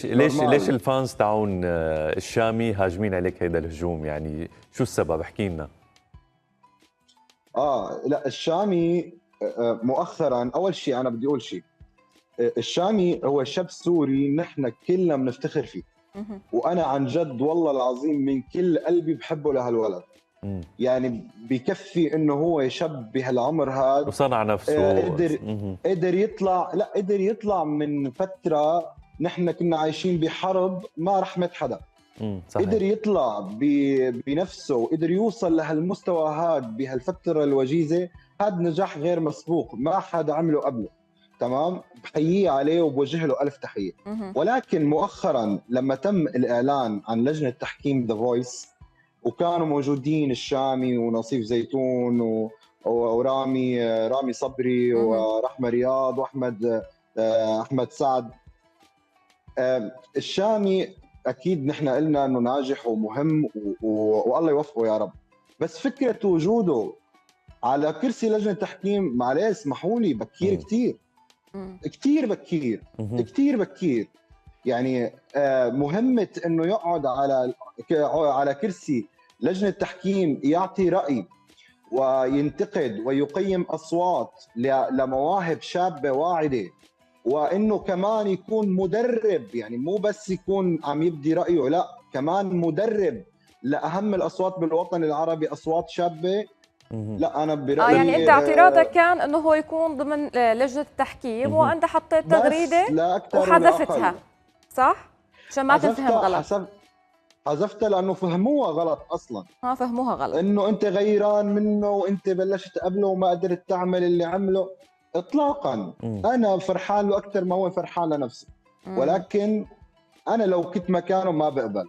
ليش الفانز تاعون الشامي هاجمين عليك هيدا الهجوم؟ يعني شو السبب؟ احكي لنا. لا الشامي مؤخرا، اول شيء انا بدي اقول شيء، الشامي هو شاب سوري نحن كلنا بنفتخر فيه، وانا عن جد والله العظيم من كل قلبي بحبه لهالولد. يعني بكفي انه هو شاب بهالعمر هذا وصنع نفسه، قدر يطلع من فتره نحن كنا عايشين بحرب ما رحمت حدا. صحيح. قدر يطلع بنفسه وقدر يوصل لهالمستوى هذا بهالفتره الوجيزه. هذا نجاح غير مسبوق، ما حدا عمله قبله. تمام، بحييه عليه وبوجه له الف تحيه. ولكن مؤخرا لما تم الاعلان عن لجنه تحكيم ذا فويس، وكانوا موجودين الشامي ونصيف زيتون ورامي صبري ورحمه رياض احمد سعد. الشامي اكيد نحن قلنا انه ناجح ومهم والله يوفقه يا رب، بس فكره وجوده على كرسي لجنه تحكيم معلش اسمحوا لي بكير كثير بكير. يعني مهمه انه يقعد على كرسي لجنه تحكيم يعطي راي وينتقد ويقيم اصوات لمواهب شابه واعده، وانه كمان يكون مدرب، يعني مو بس يكون عم يبدي رايه، لا كمان مدرب لاهم الاصوات بالوطن العربي، اصوات شابه. لا انا برايي يعني انت اعتراضك كان انه هو يكون ضمن لجنه التحكيم، وانت حطيت تغريده وحذفتها، صح؟ عشان ما تنفهم غلط. حذفتها لانه فهموها غلط اصلا. فهموها غلط، انه انت غيران منه وانت بلشت قبله وما قدرت تعمل اللي عمله. اطلاقا. انا فرحان له اكثر ما هو فرحان لنفسه. ولكن انا لو كنت مكانه ما بقبل.